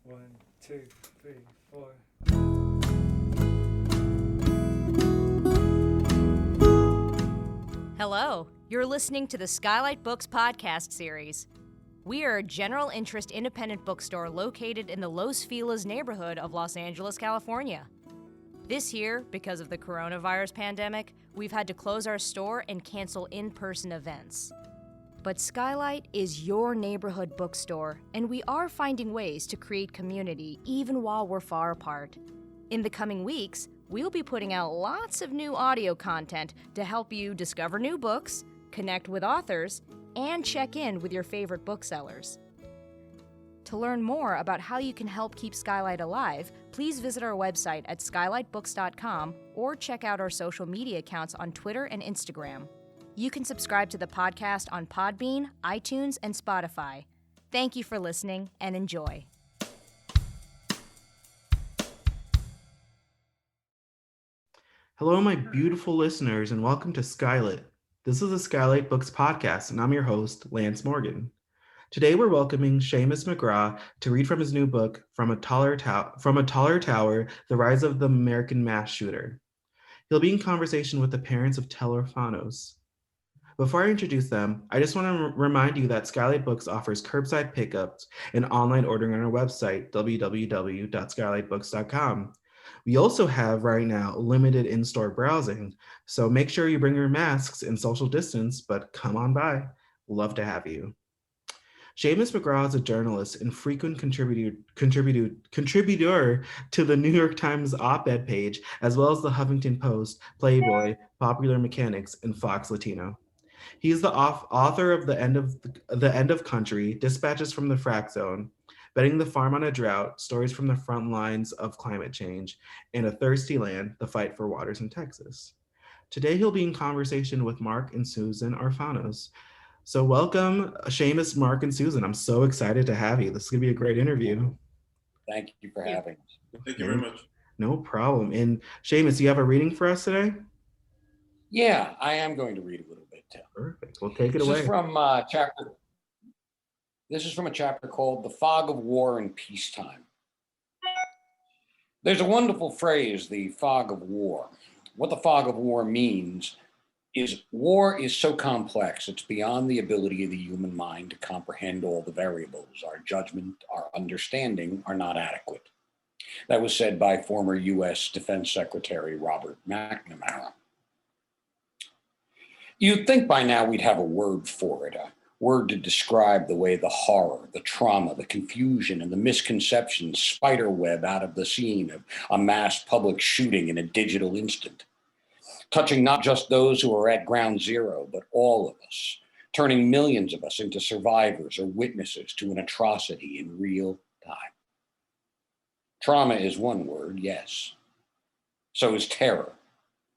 One, two, three, four. Hello, you're listening to the SKYLIT Books podcast series. We are a general interest independent bookstore located in the Los Feliz neighborhood of Los Angeles, California. This year, because of the coronavirus pandemic, we've had to close our store and cancel in-person events. But SKYLIT is your neighborhood bookstore, and we are finding ways to create community even while we're far apart. In the coming weeks, we'll be putting out lots of new audio content to help you discover new books, connect with authors, and check in with your favorite booksellers. To learn more about how you can help keep SKYLIT alive, please visit our website at skylitbooks.com or check out our social media accounts on Twitter and Instagram. You can subscribe to the podcast on Podbean, iTunes, and Spotify. Thank you for listening and enjoy. Hello, my beautiful listeners, and welcome to SKYLIT. This is the SKYLIT Books podcast, and I'm your host, Lance Morgan. Today, we're welcoming Seamus McGraw to read from his new book, From a Taller Tower, The Rise of the American Mass Shooter. He'll be in conversation with the parents of Orfanos. Before I introduce them, I just want to remind you that SKYLIT Books offers curbside pickups and online ordering on our website, www.skylitbooks.com. We also have right now limited in-store browsing, so make sure you bring your masks and social distance, but come on by. Love to have you. Seamus McGraw is a journalist and frequent contributor to the New York Times op-ed page, as well as the Huffington Post, Playboy, Popular Mechanics, and Fox Latino. He is the author of The End of Country, Dispatches from the Frack Zone, Betting the Farm on a Drought, Stories from the Front Lines of Climate Change, and A Thirsty Land, The Fight for Waters in Texas. Today, he'll be in conversation with Mark and Susan Orfanos. So welcome, Seamus, Mark, and Susan. I'm so excited to have you. This is going to be a great interview. Thank you for having us. Thank you very much. No problem. And Seamus, you have a reading for us today? Yeah, I am going to read a little bit too. Perfect. Well, take it away. This is from a chapter called The Fog of War and Peacetime. There's a wonderful phrase, the fog of war. What the fog of war means is war is so complex, it's beyond the ability of the human mind to comprehend all the variables. Our judgment, our understanding are not adequate. That was said by former U.S. Defense Secretary Robert McNamara. You'd think by now we'd have a word for it, a word to describe the way the horror, the trauma, the confusion, and the misconceptions spiderweb out of the scene of a mass public shooting in a digital instant, touching not just those who are at ground zero, but all of us, turning millions of us into survivors or witnesses to an atrocity in real time. Trauma is one word, yes. So is terror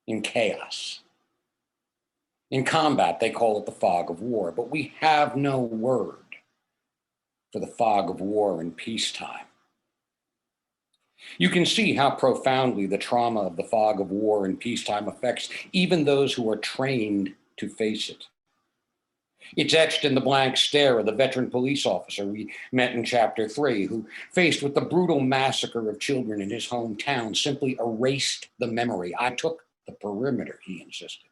and chaos. In combat, they call it the fog of war, but we have no word for the fog of war in peacetime. You can see how profoundly the trauma of the fog of war in peacetime affects even those who are trained to face it. It's etched in the blank stare of the veteran police officer we met in chapter 3, who, faced with the brutal massacre of children in his hometown, simply erased the memory. I took the perimeter, he insisted.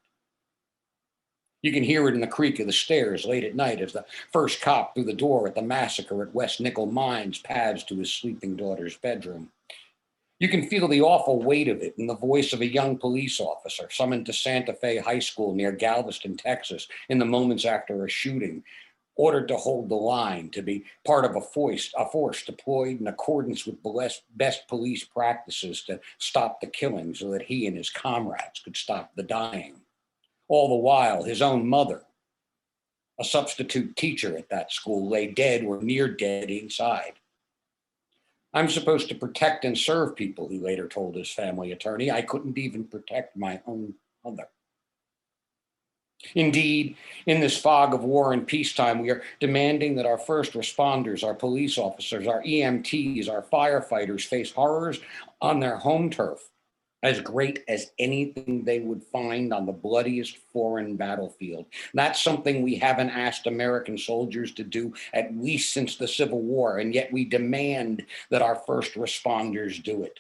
You can hear it in the creak of the stairs late at night as the first cop through the door at the massacre at West Nickel Mines pads to his sleeping daughter's bedroom. You can feel the awful weight of it in the voice of a young police officer summoned to Santa Fe High School near Galveston, Texas, in the moments after a shooting, ordered to hold the line, to be part of a force deployed in accordance with best police practices to stop the killing so that he and his comrades could stop the dying. All the while, his own mother, a substitute teacher at that school, lay dead or near dead inside. I'm supposed to protect and serve people, he later told his family attorney. I couldn't even protect my own mother. Indeed, in this fog of war and peacetime, we are demanding that our first responders, our police officers, our EMTs, our firefighters face horrors on their home turf as great as anything they would find on the bloodiest foreign battlefield. That's something we haven't asked American soldiers to do at least since the Civil War, and yet we demand that our first responders do it.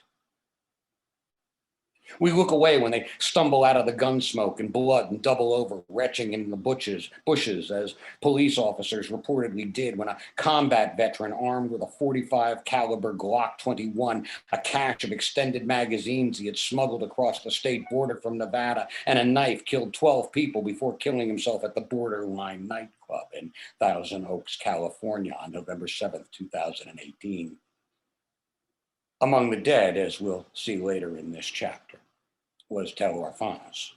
We look away when they stumble out of the gun smoke and blood and double over, retching in the bushes, as police officers reportedly did when a combat veteran armed with a .45 caliber Glock 21, a cache of extended magazines he had smuggled across the state border from Nevada, and a knife killed 12 people before killing himself at the Borderline nightclub in Thousand Oaks, California on November 7th, 2018. Among the dead, as we'll see later in this chapter, was Orfanos,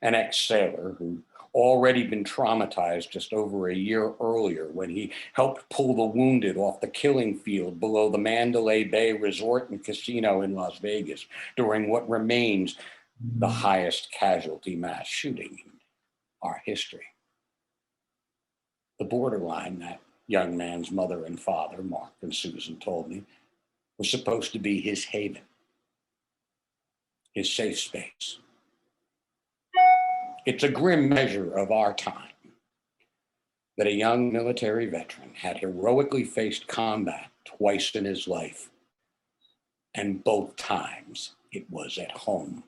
an ex-sailor who'd already been traumatized just over a year earlier when he helped pull the wounded off the killing field below the Mandalay Bay Resort and Casino in Las Vegas during what remains the highest casualty mass shooting in our history. The Borderline, that young man's mother and father, Mark and Susan, told me, was supposed to be his haven, his safe space. It's a grim measure of our time that a young military veteran had heroically faced combat twice in his life, and both times it was at home.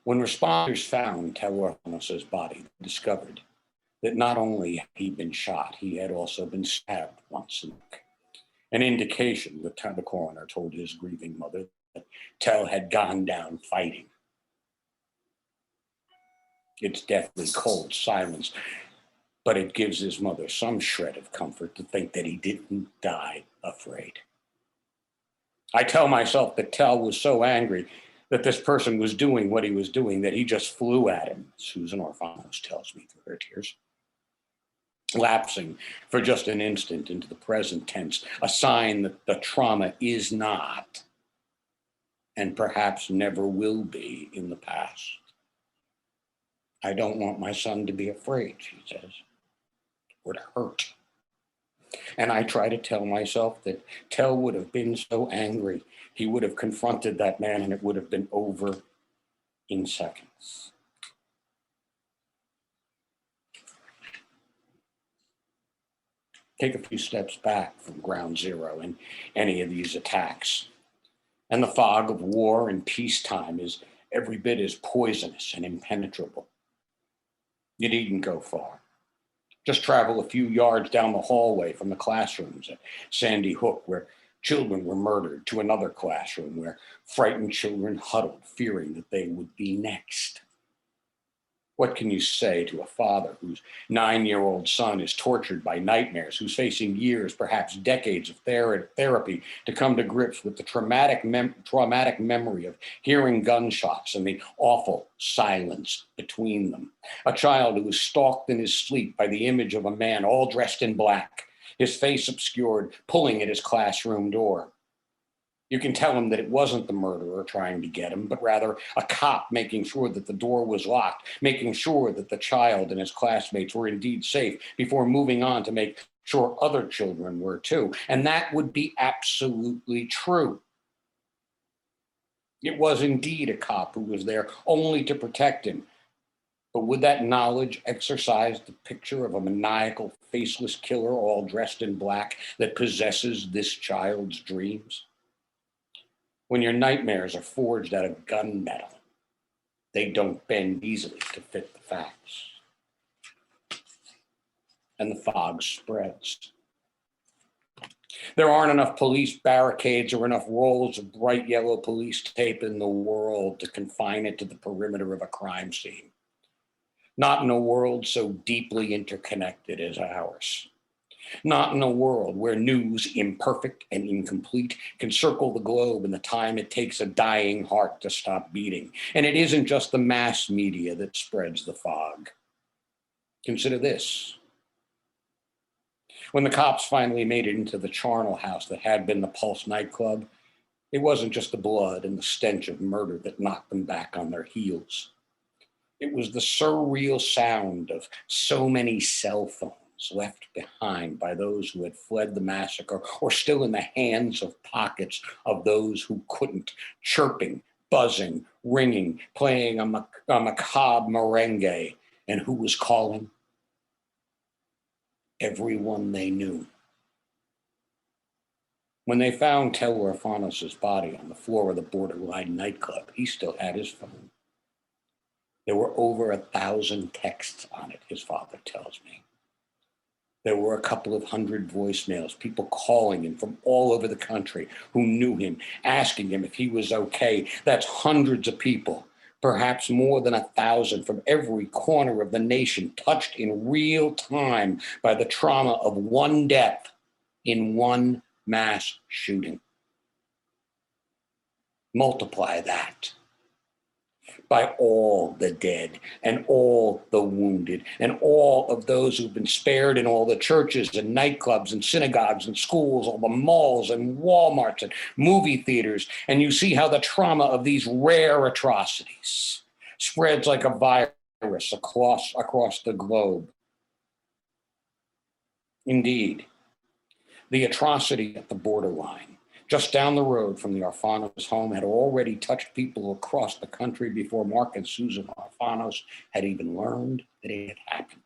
When responders found Orfanos' body, they discovered that not only had he been shot, he had also been stabbed once in the neck. An indication, the coroner told his grieving mother, that Tel had gone down fighting. It's deathly cold silence, but it gives his mother some shred of comfort to think that he didn't die afraid. I tell myself that Tel was so angry that this person was doing what he was doing that he just flew at him, Susan Orfanos tells me through her tears. Lapsing for just an instant into the present tense, a sign that the trauma is not, and perhaps never will be, in the past. I don't want my son to be afraid, she says, or to hurt. And I try to tell myself that Tel would have been so angry, he would have confronted that man and it would have been over in seconds. Take a few steps back from ground zero in any of these attacks, and the fog of war and peacetime is every bit as poisonous and impenetrable. You needn't go far. Just travel a few yards down the hallway from the classrooms at Sandy Hook, where children were murdered, to another classroom where frightened children huddled, fearing that they would be next. What can you say to a father whose 9-year-old son is tortured by nightmares, who's facing years, perhaps decades of therapy to come to grips with the traumatic memory of hearing gunshots and the awful silence between them? A child who was stalked in his sleep by the image of a man all dressed in black, his face obscured, pulling at his classroom door. You can tell him that it wasn't the murderer trying to get him, but rather a cop making sure that the door was locked, making sure that the child and his classmates were indeed safe before moving on to make sure other children were too. And that would be absolutely true. It was indeed a cop who was there only to protect him. But would that knowledge exercise the picture of a maniacal, faceless killer all dressed in black that possesses this child's dreams? When your nightmares are forged out of gunmetal, they don't bend easily to fit the facts. And the fog spreads. There aren't enough police barricades or enough rolls of bright yellow police tape in the world to confine it to the perimeter of a crime scene. Not in a world so deeply interconnected as ours. Not in a world where news, imperfect and incomplete, can circle the globe in the time it takes a dying heart to stop beating. And it isn't just the mass media that spreads the fog. Consider this. When the cops finally made it into the charnel house that had been the Pulse nightclub, it wasn't just the blood and the stench of murder that knocked them back on their heels. It was the surreal sound of so many cell phones left behind by those who had fled the massacre or still in the hands of pockets of those who couldn't, chirping, buzzing, ringing, playing a macabre merengue. And who was calling? Everyone they knew. When they found Tel Orfanos' body on the floor of the Borderline nightclub, he still had his phone. There were over 1,000 texts on it, his father tells me. There were a couple of hundred voicemails, people calling him from all over the country who knew him, asking him if he was okay. That's hundreds of people, perhaps more than 1,000 from every corner of the nation, touched in real time by the trauma of one death in one mass shooting. Multiply that by all the dead and all the wounded and all of those who've been spared in all the churches and nightclubs and synagogues and schools, all the malls and Walmarts and movie theaters. And you see how the trauma of these rare atrocities spreads like a virus across the globe. Indeed, the atrocity at the borderline, just down the road from the Orfanos home, had already touched people across the country before Mark and Susan Orfanos had even learned that it had happened.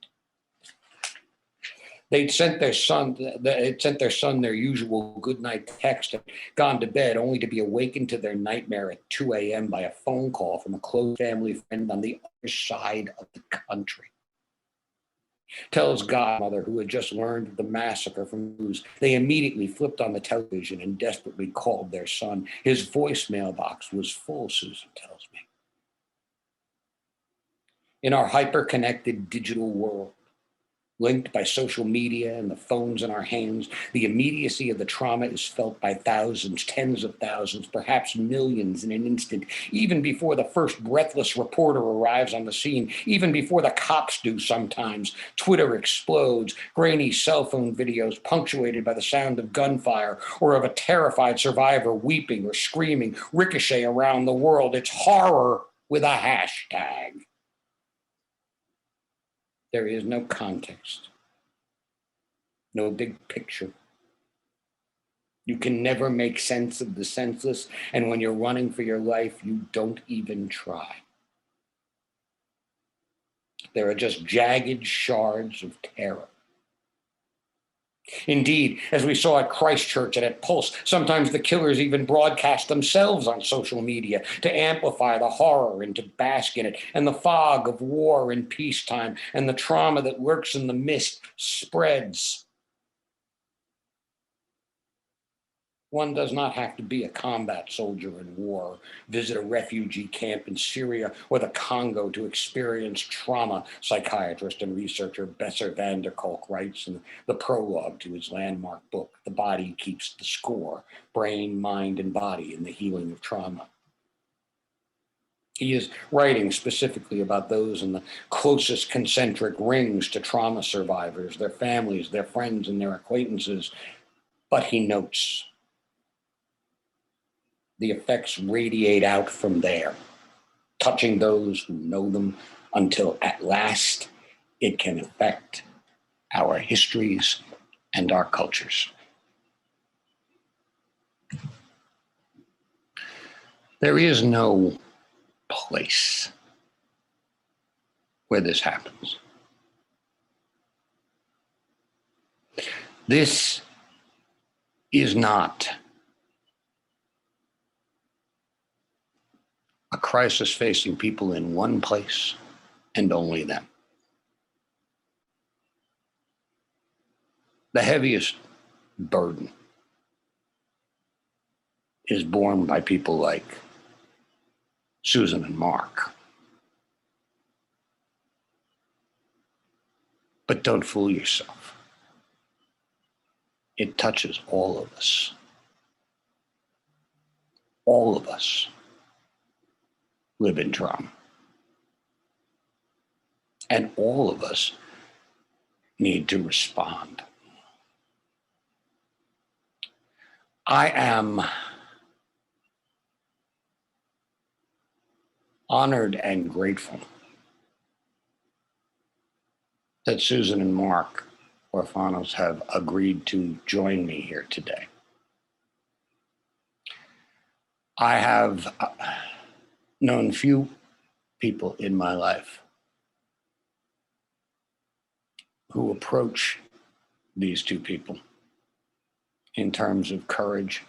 They'd sent their son their usual goodnight text and gone to bed, only to be awakened to their nightmare at 2 a.m. by a phone call from a close family friend on the other side of the country. Tells godmother, who had just learned of the massacre from news, they immediately flipped on the television and desperately called their son. His voicemail box was full, Susan tells me. In our hyper-connected digital world, linked by social media and the phones in our hands, the immediacy of the trauma is felt by thousands, tens of thousands, perhaps millions in an instant, even before the first breathless reporter arrives on the scene, even before the cops do sometimes. Twitter explodes, grainy cell phone videos punctuated by the sound of gunfire or of a terrified survivor weeping or screaming ricochet around the world. It's horror with a hashtag. There is no context, no big picture. You can never make sense of the senseless, and when you're running for your life, you don't even try. There are just jagged shards of terror. Indeed, as we saw at Christchurch and at Pulse, sometimes the killers even broadcast themselves on social media to amplify the horror and to bask in it, and the fog of war and peacetime and the trauma that lurks in the mist spreads. One does not have to be a combat soldier in war, visit a refugee camp in Syria or the Congo to experience trauma, psychiatrist and researcher Besser van der Kolk writes in the prologue to his landmark book, The Body Keeps the Score, Brain, Mind, and Body in the Healing of Trauma. He is writing specifically about those in the closest concentric rings to trauma survivors, their families, their friends, and their acquaintances, but he notes the effects radiate out from there, touching those who know them until at last it can affect our histories and our cultures. There is no place where this happens. This is not a crisis facing people in one place and only them. The heaviest burden is borne by people like Susan and Mark. But don't fool yourself. It touches all of us. All of us live in trauma. And all of us need to respond. I am honored and grateful that Susan and Mark Orfanos have agreed to join me here today. I have known few people in my life who approach these two people in terms of courage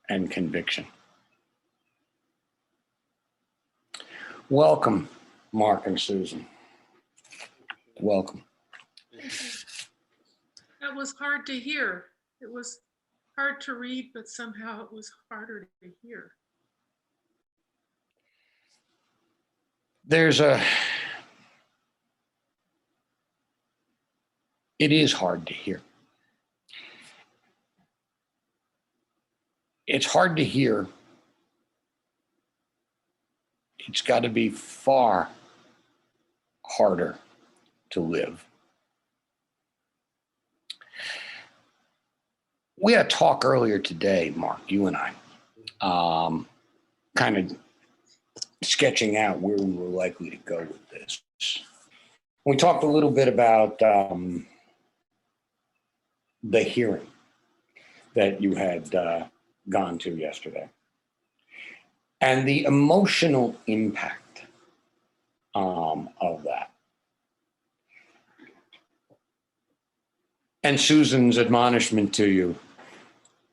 and conviction. Welcome, Mark and Susan. Welcome. That was hard to hear. It was hard to read, but somehow it was harder to hear. It is hard to hear. It's hard to hear. It's got to be far harder to live. We had a talk earlier today, Mark, you and I, kind of sketching out where we were likely to go with this. We talked a little bit about the hearing that you had gone to yesterday and the emotional impact of that. And Susan's admonishment to you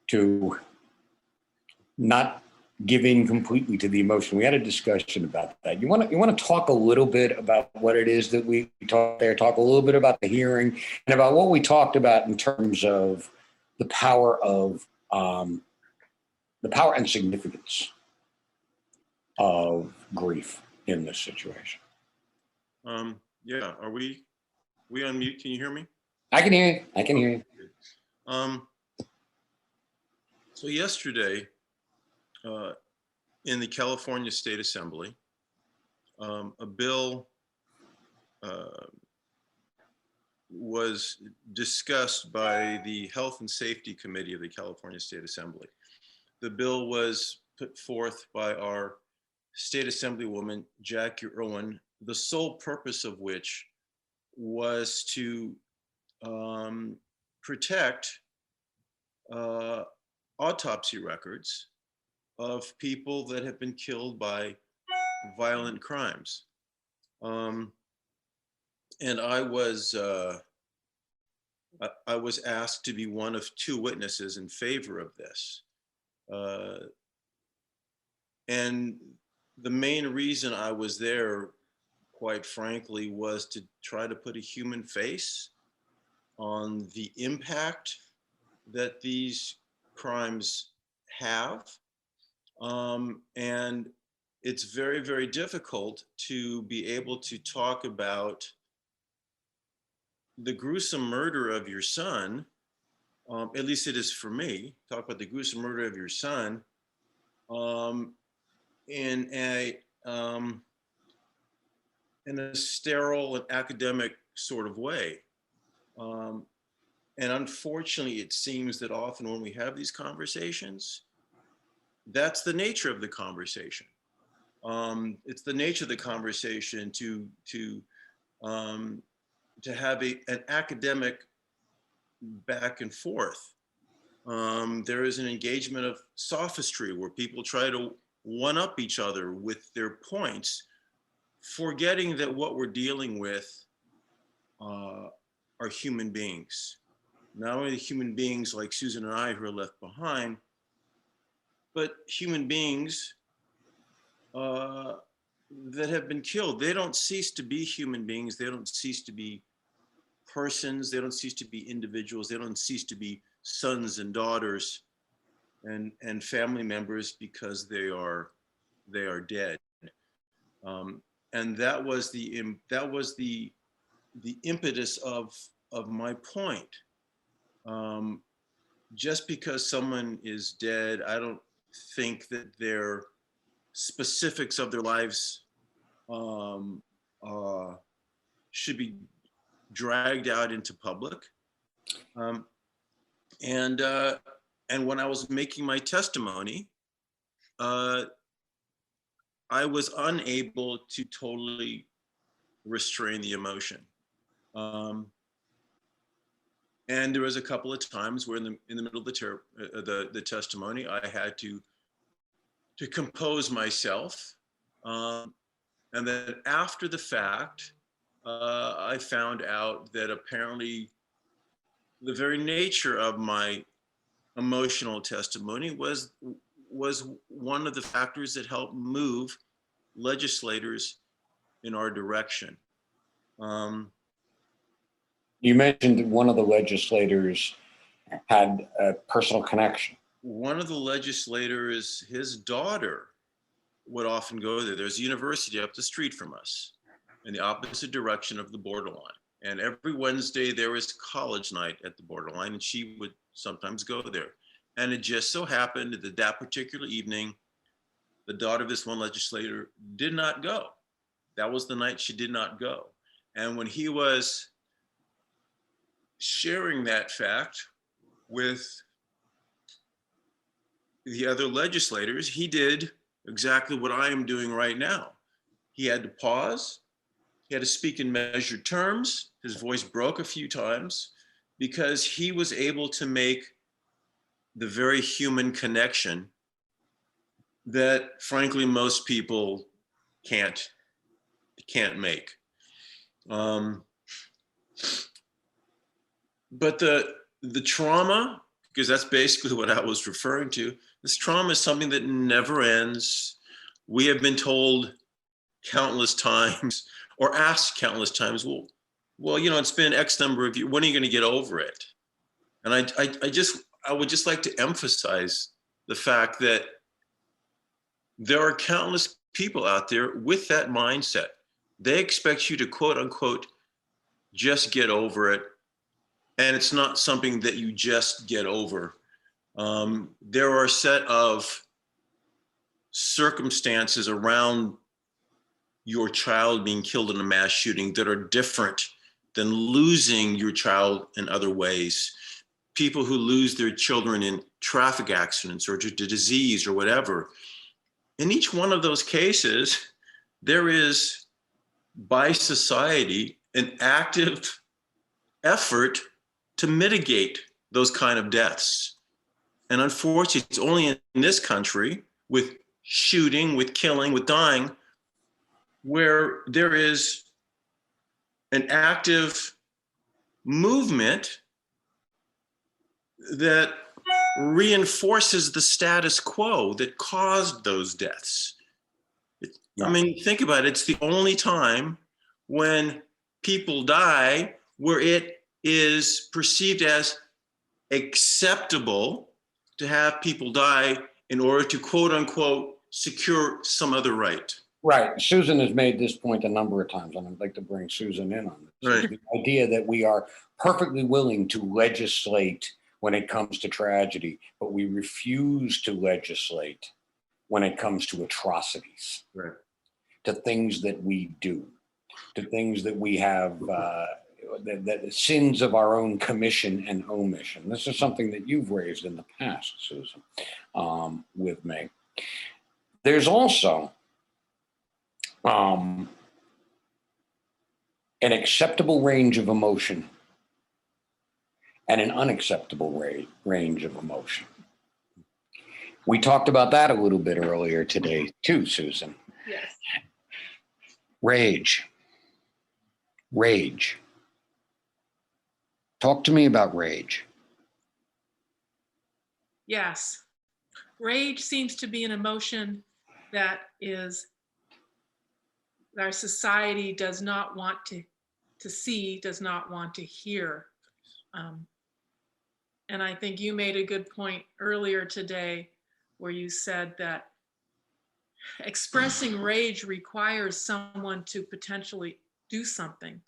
to not give in completely to the emotion. We had a discussion about that. You want to talk a little bit about what it is that we talked there, talk a little bit about the hearing and about what we talked about in terms of the power and significance of grief in this situation. Yeah, are we on mute? Can you hear me? I can hear you. I can hear you. So yesterday, in the California State Assembly, a bill was discussed by the Health and Safety Committee of the California State Assembly. The bill was put forth by our State Assemblywoman, Jackie Irwin, the sole purpose of which was to protect autopsy records of people that have been killed by violent crimes. And I was asked to be one of two witnesses in favor of this. And the main reason I was there, quite frankly, was to try to put a human face on the impact that these crimes have. And it's very, very difficult to be able to talk about the gruesome murder of your son, at least it is for me, talk about the gruesome murder of your son in a sterile and academic sort of way. And unfortunately, it seems that often when we have these conversations, that's the nature of the conversation. It's the nature of the conversation to have an academic back and forth. There is an engagement of sophistry where people try to one-up each other with their points, forgetting that what we're dealing with are human beings. Not only the human beings like Susan and I who are left behind, but human beings that have been killed. They don't cease to be human beings. They don't cease to be persons. They don't cease to be individuals. They don't cease to be sons and daughters and family members because they are dead. And that was the impetus of my point. Just because someone is dead, I don't think that their specifics of their lives should be dragged out into public. And when I was making my testimony, I was unable to totally restrain the emotion. And there was a couple of times where in the middle of the testimony, I had to compose myself. And then after the fact, I found out that apparently the very nature of my emotional testimony was one of the factors that helped move legislators in our direction. You mentioned one of the legislators had a personal connection. One of the legislators, his daughter would often go there. There's a university up the street from us in the opposite direction of the borderline. And every Wednesday there was college night at the borderline, and she would sometimes go there. And it just so happened that that particular evening, the daughter of this one legislator did not go. That was the night she did not go. And when he was sharing that fact with the other legislators, he did exactly what I am doing right now. He had to pause. He had to speak in measured terms. His voice broke a few times because he was able to make the very human connection that, frankly, most people can't make. But the trauma, because that's basically what I was referring to, this trauma is something that never ends. We have been told countless times, or asked countless times, well, you know, it's been X number of years, when are you going to get over it? And I would just like to emphasize the fact that there are countless people out there with that mindset. They expect you to, quote unquote, just get over it. And it's not something that you just get over. There are a set of circumstances around your child being killed in a mass shooting that are different than losing your child in other ways. People who lose their children in traffic accidents or to disease or whatever. In each one of those cases, there is, by society, an active effort to mitigate those kind of deaths. And unfortunately, it's only in this country, with shooting, with killing, with dying, where there is an active movement that reinforces the status quo that caused those deaths. I mean, think about it. It's the only time when people die where it is perceived as acceptable to have people die in order to, quote unquote, secure some other right. Right. Susan has made this point a number of times, and I'd like to bring Susan in on this. Right. The idea that we are perfectly willing to legislate when it comes to tragedy, but we refuse to legislate when it comes to atrocities, Right. to things that we do, to things that we have, that sins of our own commission and omission. This is something that you've raised in the past, Susan, with me. There's also an acceptable range of emotion and an unacceptable range of emotion. We talked about that a little bit earlier today too, Susan. Yes. Rage. Talk to me about rage. Yes. Rage seems to be an emotion that our society does not want to see, does not want to hear. And I think you made a good point earlier today where you said that expressing rage requires someone to potentially do something.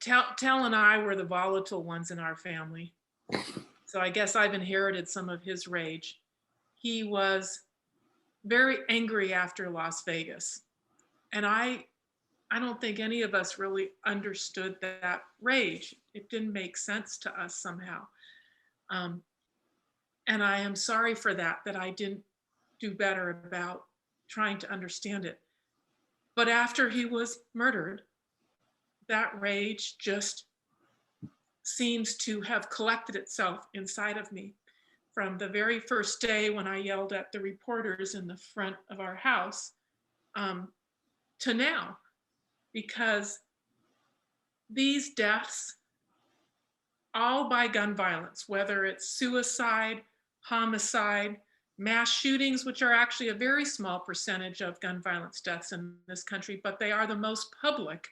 Tel and I were the volatile ones in our family. So I guess I've inherited some of his rage. He was very angry after Las Vegas. And I don't think any of us really understood that rage. It didn't make sense to us somehow. And I am sorry for that I didn't do better about trying to understand it. But after he was murdered, that rage just seems to have collected itself inside of me from the very first day when I yelled at the reporters in the front of our house to now, because these deaths, all by gun violence, whether it's suicide, homicide, mass shootings, which are actually a very small percentage of gun violence deaths in this country, but they are the most public.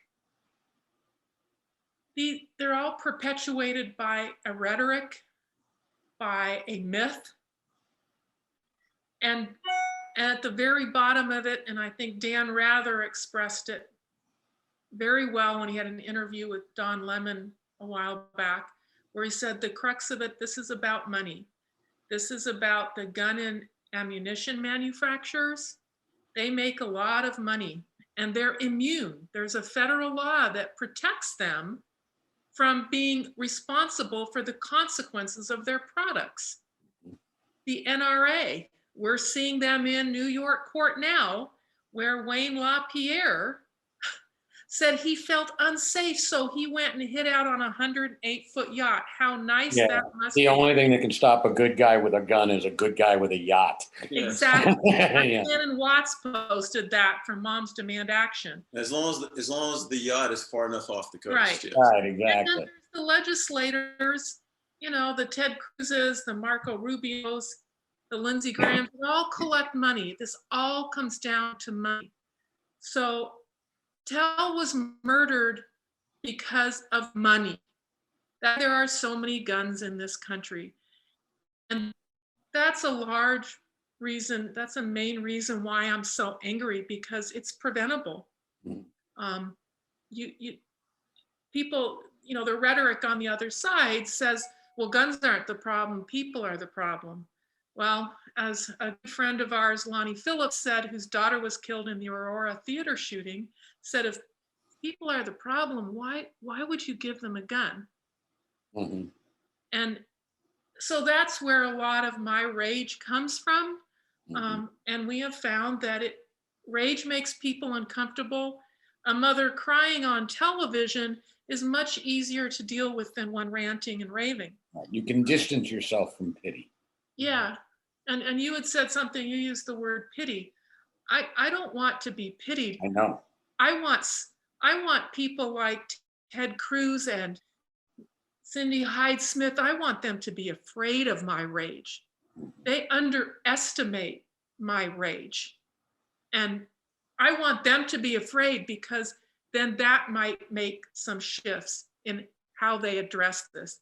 They're all perpetuated by a rhetoric, by a myth. And at the very bottom of it, and I think Dan Rather expressed it very well when he had an interview with Don Lemon a while back, where he said the crux of it, this is about money. This is about the gun and ammunition manufacturers. They make a lot of money and they're immune. There's a federal law that protects them from being responsible for the consequences of their products. The NRA, we're seeing them in New York court now, where Wayne LaPierre said he felt unsafe, so he went and hid out on a 108-foot yacht. How nice that must be. The only thing that can stop a good guy with a gun is a good guy with a yacht. Exactly. Yeah. Shannon Watts posted that from Moms Demand Action. As long as the yacht is far enough off the coast. Right. Yes. Right, And exactly. then there's the legislators, you know, the Ted Cruzes, the Marco Rubios, the Lindsey Grahams, they all collect money. This all comes down to money. So Tell was murdered because of money. That there are so many guns in this country. And that's a large reason, that's a main reason why I'm so angry, because it's preventable. People, you know, the rhetoric on the other side says, well, guns aren't the problem, people are the problem. Well, as a good friend of ours, Lonnie Phillips, said, whose daughter was killed in the Aurora theater shooting, said, if people are the problem, why would you give them a gun? Mm-hmm. And so that's where a lot of my rage comes from. And we have found that rage makes people uncomfortable. A mother crying on television is much easier to deal with than one ranting and raving. You can distance yourself from pity. Yeah. And you had said something, you used the word pity. I don't want to be pitied. I know. I want people like Ted Cruz and Cindy Hyde-Smith, I want them to be afraid of my rage. They underestimate my rage. And I want them to be afraid, because then that might make some shifts in how they address this.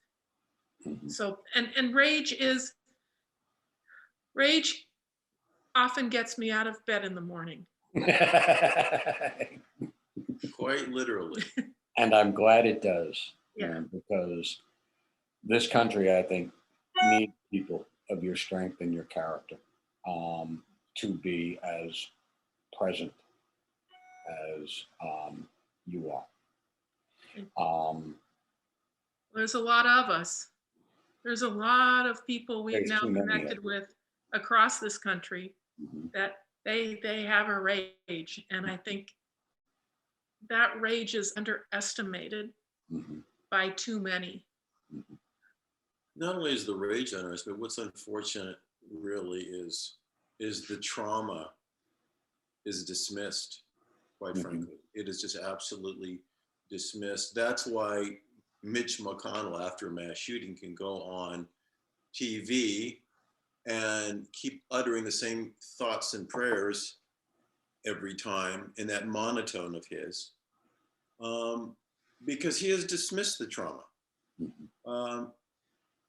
So, and rage often gets me out of bed in the morning. Quite literally. And I'm glad it does. Yeah. Because this country, I think, needs people of your strength and your character to be as present as you are. There's a lot of us. There's a lot of people we've now connected with across this country that they have a rage. And I think that rage is underestimated by too many. Not only is the rage underestimated, but what's unfortunate really is the trauma is dismissed, quite frankly. It is just absolutely dismissed. That's why Mitch McConnell, after a mass shooting, can go on TV and keep uttering the same thoughts and prayers every time in that monotone of his, because he has dismissed the trauma.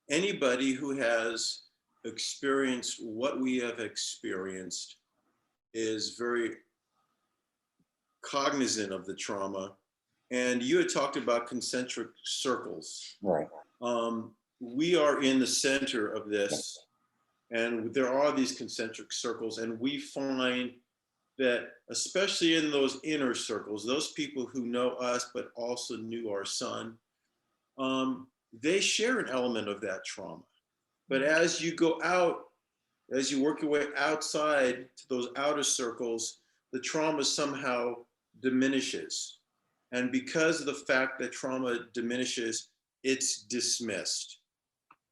Anybody who has experienced what we have experienced is very cognizant of the trauma. And you had talked about concentric circles. Right. We are in the center of this, and there are these concentric circles, and we find that, especially in those inner circles, those people who know us but also knew our son, they share an element of that trauma. But as you go out, as you work your way outside to those outer circles, the trauma somehow diminishes. And because of the fact that trauma diminishes, it's dismissed.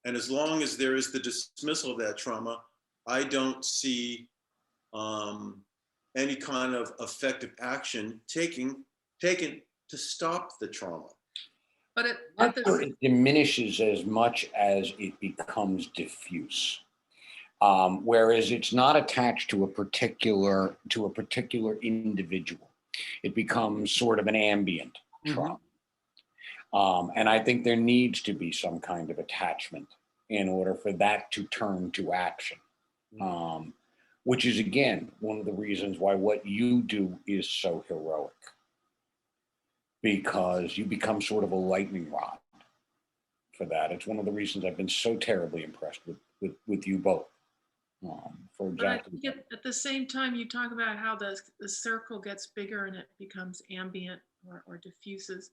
And as long as there is the dismissal of that trauma, I don't see any kind of effective action taken to stop the trauma. But It diminishes as much as it becomes diffuse. Whereas it's not attached to a particular individual. It becomes sort of an ambient trauma. And I think there needs to be some kind of attachment in order for that to turn to action. Which is, again, one of the reasons why what you do is so heroic. Because you become sort of a lightning rod for that. It's one of the reasons I've been so terribly impressed with you both. For exactly. But at the same time, you talk about how the circle gets bigger and it becomes ambient or diffuses.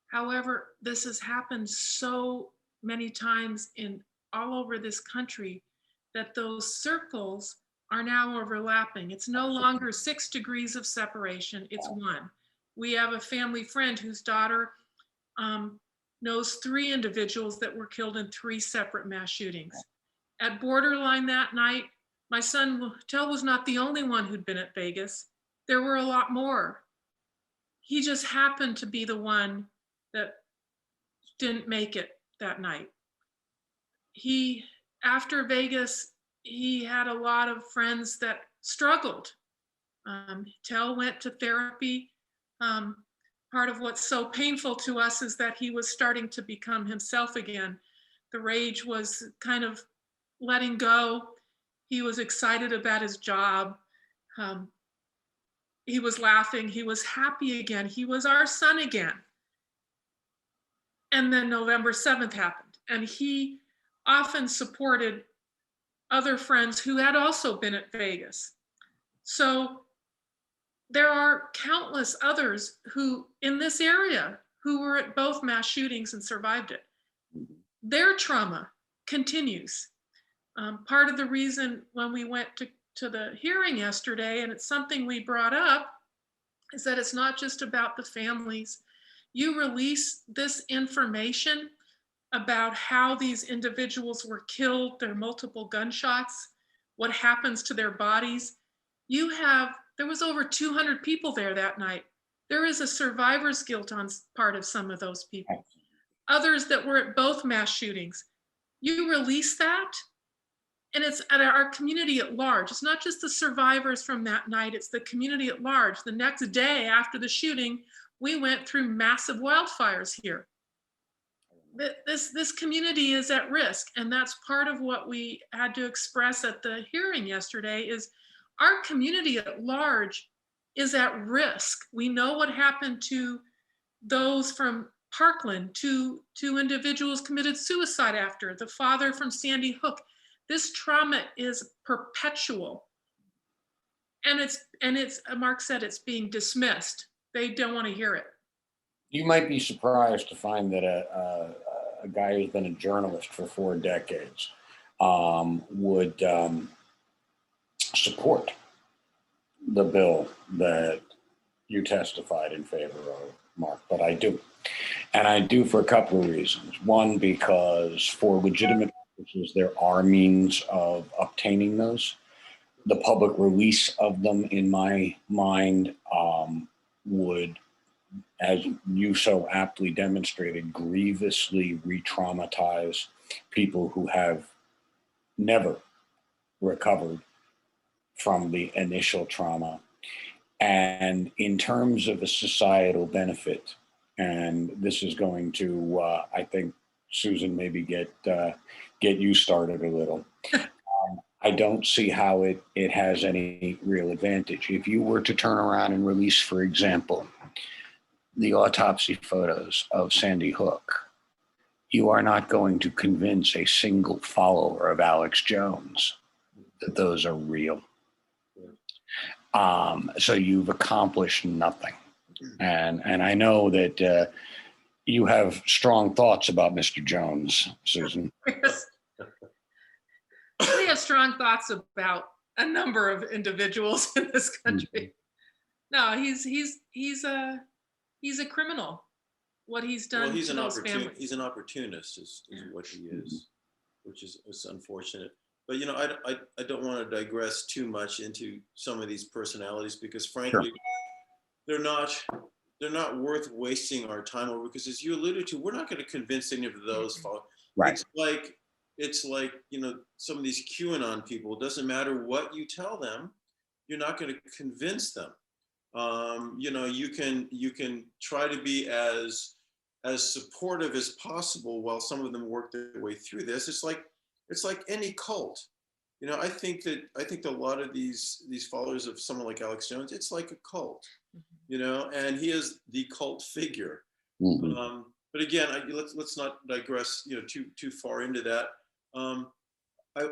However, this has happened so many times all over this country that those circles are now overlapping. It's no longer 6 degrees of separation, it's 1. We have a family friend whose daughter knows 3 individuals that were killed in 3 separate mass shootings. At Borderline that night, my son Tel was not the only one who'd been at Vegas. There were a lot more. He just happened to be the one that didn't make it that night. After Vegas, he had a lot of friends that struggled. Tel went to therapy. Part of what's so painful to us is that he was starting to become himself again. The rage was kind of letting go. He was excited about his job. He was laughing. He was happy again. He was our son again. And then November 7th happened. And he often supported other friends who had also been at Vegas. So there are countless others who in this area who were at both mass shootings and survived it. Their trauma continues. Part of the reason when we went to the hearing yesterday, and it's something we brought up, is that it's not just about the families. You release this information about how these individuals were killed, their multiple gunshots, what happens to their bodies. There was over 200 people there that night. There is a survivor's guilt on part of some of those people. Others that were at both mass shootings. You release that, and it's at our community at large. It's not just the survivors from that night, it's the community at large. The next day after the shooting, we went through massive wildfires here. This community is at risk, and that's part of what we had to express at the hearing yesterday is our community at large is at risk. We know what happened to those from Parkland, two individuals committed suicide after, the father from Sandy Hook. This trauma is perpetual. And it's Mark said it's being dismissed. They don't want to hear it. You might be surprised to find that a guy who's been a journalist for 4 decades would support the bill that you testified in favor of, Mark, but I do. And I do for a couple of reasons. One, because for legitimate purposes, there are means of obtaining those. The public release of them, in my mind, would, as you so aptly demonstrated, grievously re-traumatize people who have never recovered from the initial trauma. And in terms of a societal benefit, and this is going to, I think, Susan, maybe get you started a little. I don't see how it has any real advantage. If you were to turn around and release, for example, the autopsy photos of Sandy Hook, you are not going to convince a single follower of Alex Jones that those are real. So you've accomplished nothing. And I know that you have strong thoughts about Mr. Jones, Susan. We have strong thoughts about a number of individuals in this country. No, he's he's a criminal. What he's done Well, to those families. he's an opportunist is what he is, which is unfortunate. But I don't want to digress too much into some of these personalities because frankly, they're not worth wasting our time over, because as you alluded to, we're not going to convince any of those. Right. It's like some of these QAnon people, it doesn't matter what you tell them, you're not going to convince them. You can try to be as supportive as possible while some of them work their way through this. It's like any cult. I think that a lot of these followers of someone like Alex Jones, it's like a cult, and he is the cult figure. Mm-hmm. But again, let's not digress, too far into that. I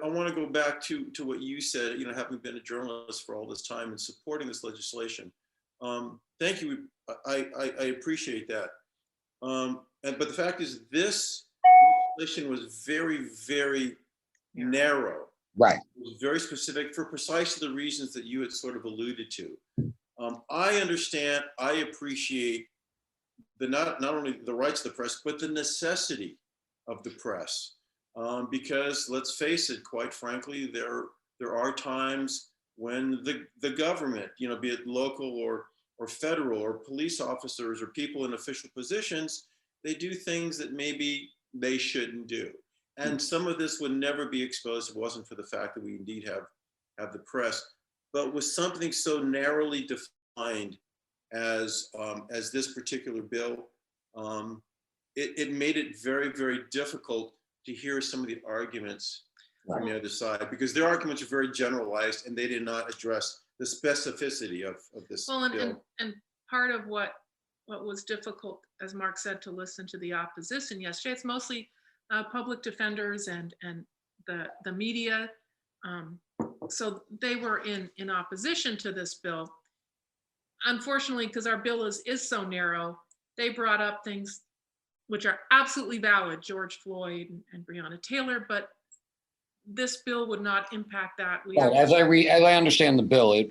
want to go back to what you said, having been a journalist for all this time and supporting this legislation. Thank you. I appreciate that. But the fact is, this legislation was very, very narrow. Right. It was very specific for precisely the reasons that you had sort of alluded to. I understand, I appreciate not only the rights of the press, but the necessity of the press. Because let's face it, quite frankly, there are times when the government, be it local or federal or police officers or people in official positions, they do things that maybe they shouldn't do. And some of this would never be exposed if it wasn't for the fact that we indeed have the press. But with something so narrowly defined as this particular bill, it made it very, very difficult to hear some of the arguments from the other side, because their arguments are very generalized and they did not address the specificity of this bill. And part of what was difficult, as Mark said, to listen to the opposition yesterday, it's mostly public defenders and the media. So they were in opposition to this bill. Unfortunately, because our bill is so narrow, they brought up things which are absolutely valid, George Floyd and Breonna Taylor, but this bill would not impact that. As I understand the bill,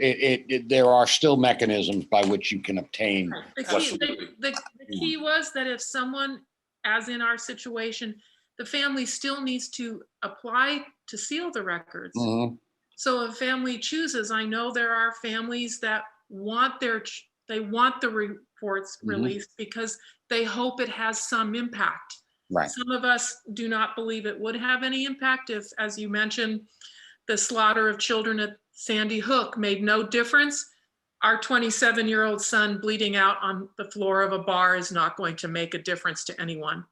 there are still mechanisms by which you can obtain. The key was that if someone, as in our situation, the family still needs to apply to seal the records. Mm-hmm. So if family chooses, I know there are families that want the reports released because they hope it has some impact. Right. Some of us do not believe it would have any impact if, as you mentioned, the slaughter of children at Sandy Hook made no difference. Our 27-year-old son bleeding out on the floor of a bar is not going to make a difference to anyone.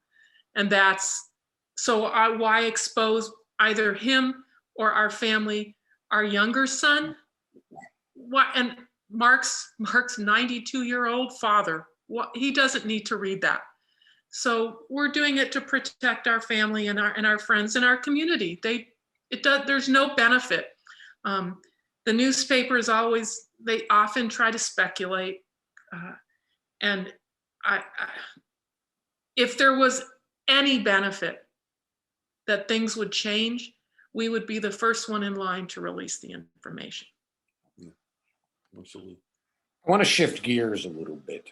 And why expose either him or our family, our younger son? And Mark's 92-year-old father, he doesn't need to read that. So we're doing it to protect our family and our friends and our community. There's no benefit. The newspapers they often try to speculate. And if there was any benefit that things would change, we would be the first one in line to release the information. Yeah, absolutely. I want to shift gears a little bit.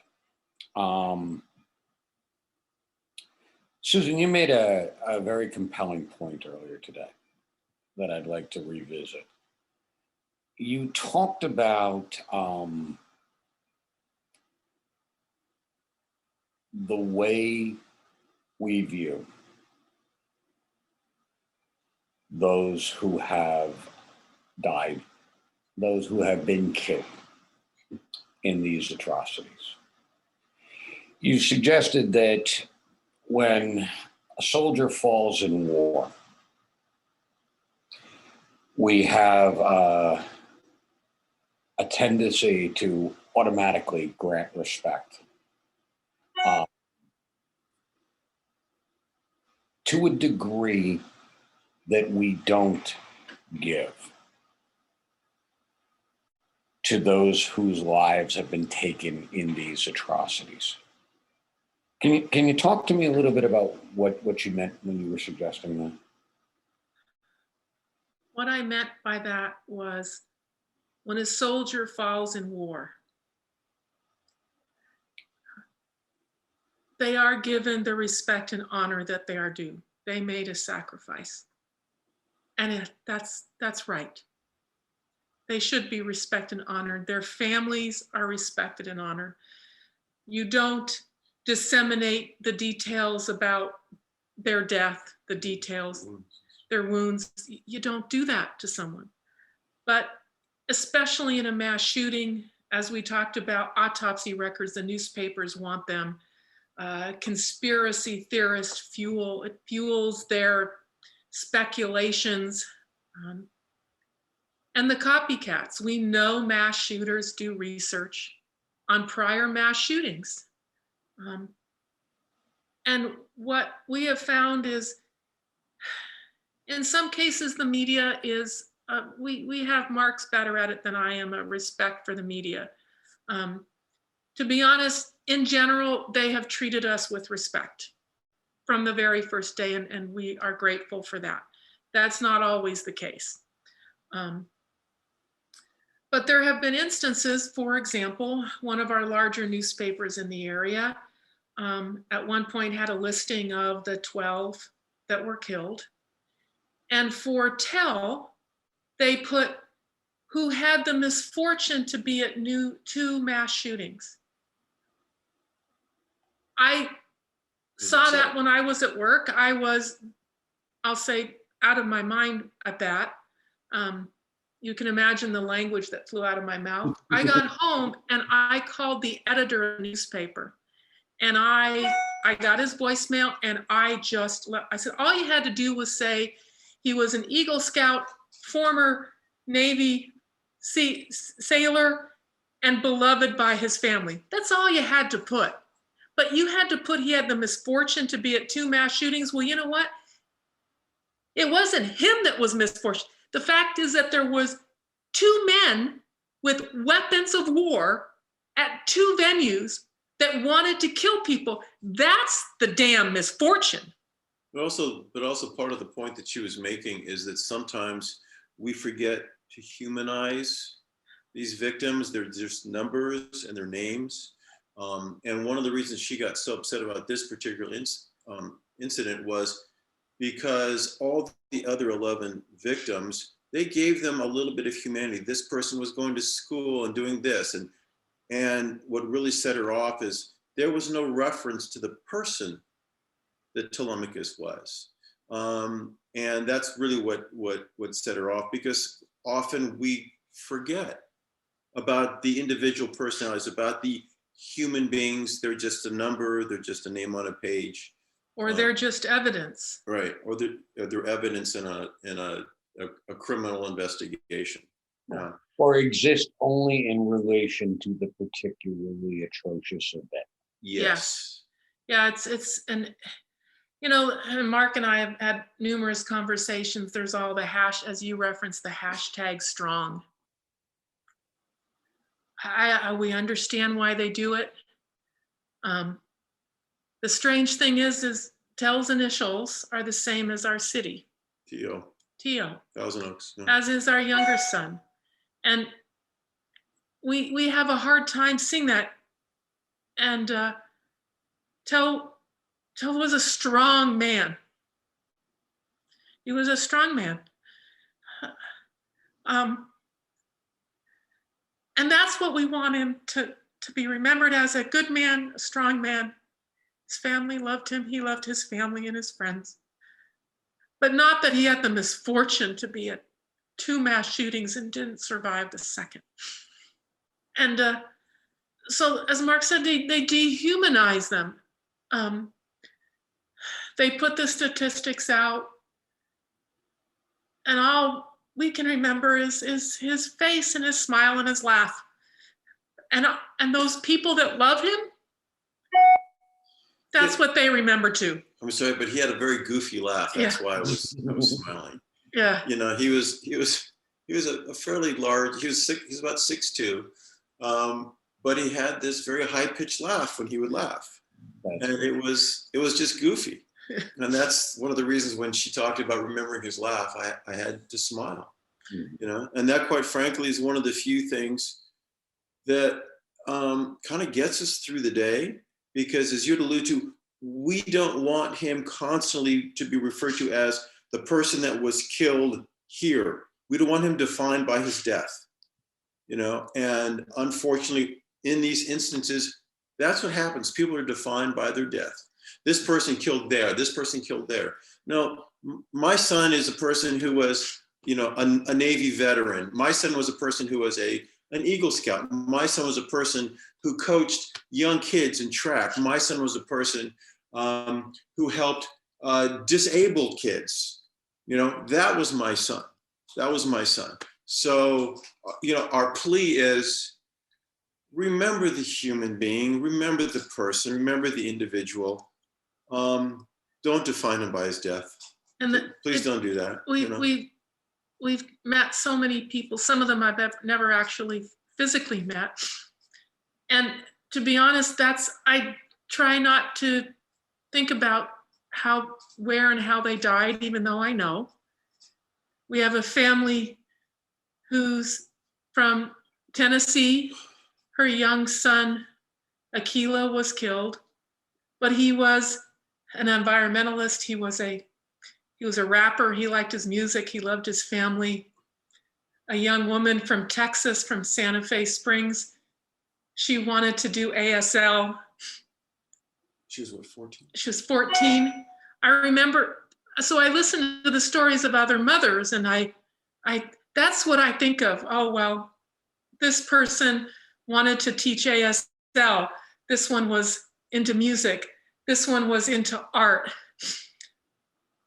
Susan, you made a very compelling point earlier today that I'd like to revisit. You talked about the way we view those who have died, those who have been killed in these atrocities. You suggested that when a soldier falls in war, we have a tendency to automatically grant respect to a degree that we don't give to those whose lives have been taken in these atrocities. Can you talk to me a little bit about what you meant when you were suggesting that? What I meant by that was when a soldier falls in war, they are given the respect and honor that they are due. They made a sacrifice. And that's right. They should be respected and honored. Their families are respected and honored. You don't disseminate the details about their death, the details, their wounds. You don't do that to someone. But especially in a mass shooting, as we talked about, autopsy records, the newspapers want them. Conspiracy theorists it fuels their speculations. And the copycats. We know mass shooters do research on prior mass shootings. And what we have found is, in some cases, the media is, we have Mark's better at it than I am, a respect for the media. To be honest, in general, they have treated us with respect from the very first day, and we are grateful for that. That's not always the case. But there have been instances, for example, one of our larger newspapers in the area at one point had a listing of the 12 that were killed. And for tell, they put who had the misfortune to be at two mass shootings. I saw that when I was at work. I was, I'll say, out of my mind at that. You can imagine the language that flew out of my mouth. I got home and I called the editor of the newspaper, and I got his voicemail, and I said, all you had to do was say he was an Eagle Scout, former Navy sailor, and beloved by his family. That's all you had to put. But you had to put he had the misfortune to be at two mass shootings. Well, you know what? It wasn't him that was misfortune. The fact is that there was two men with weapons of war at two venues that wanted to kill people. That's the damn misfortune. But also part of the point that she was making is that sometimes we forget to humanize these victims. They're just numbers and their names. And one of the reasons she got so upset about this particular incident was because all the other 11 victims, they gave them a little bit of humanity. This person was going to school and doing this. And what really set her off is there was no reference to the person that Telemachus was. And that's really what set her off, because often we forget about the individual personalities, about the human beings. They're just a number, they're just a name on a page. Or they're just evidence. Right, or they're evidence in a criminal investigation. Yeah. Or exist only in relation to the particularly atrocious event. Yes. Yeah, it's and you know, Mark and I have had numerous conversations. There's all the as you referenced, the hashtag strong. We understand why they do it. The strange thing is Tell's initials are the same as our city. T.O. Thousand Oaks. Yeah. As is our younger son. And we have a hard time seeing that. And Tell was a strong man. He was a strong man. And that's what we want him to be remembered as, a good man, a strong man. His family loved him. He loved his family and his friends. But not that he had the misfortune to be at two mass shootings and didn't survive the second. And so, as Mark said, they dehumanize them. They put the statistics out, and all we can remember is his face and his smile and his laugh. And those people that love him, that's what they remember too. I'm sorry, but he had a very goofy laugh. That's why I was smiling. Yeah. You know, he was a fairly large. He was about 6'2", but he had this very high pitched laugh when he would laugh, and it was just goofy. And that's one of the reasons when she talked about remembering his laugh, I had to smile. You know, and that, quite frankly, is one of the few things that kind of gets us through the day. because as you'd allude to, we don't want him constantly to be referred to as the person that was killed here. We don't want him defined by his death, you know? And unfortunately, in these instances, that's what happens. People are defined by their death. This person killed there, this person killed there. No, my son is a person who was, you know, a Navy veteran. My son was a person who was an Eagle Scout. My son was a person who coached young kids in track. My son was a person who helped disabled kids. You know, that was my son. That was my son. So, you know, our plea is remember the human being, remember the person, remember the individual. Don't define him by his death. And Please don't do that. We've met so many people. Some of them I've never actually physically met. And to be honest, I try not to think about where and how they died, even though I know. We have a family who's from Tennessee. Her young son, Akila, was killed, but he was an environmentalist. He was a rapper. He liked his music. He loved his family. A young woman from Texas, from Santa Fe Springs, she wanted to do ASL. She was what, 14? She was 14. I remember, so I listened to the stories of other mothers, and I that's what I think of. Oh, well, this person wanted to teach ASL. This one was into music. This one was into art.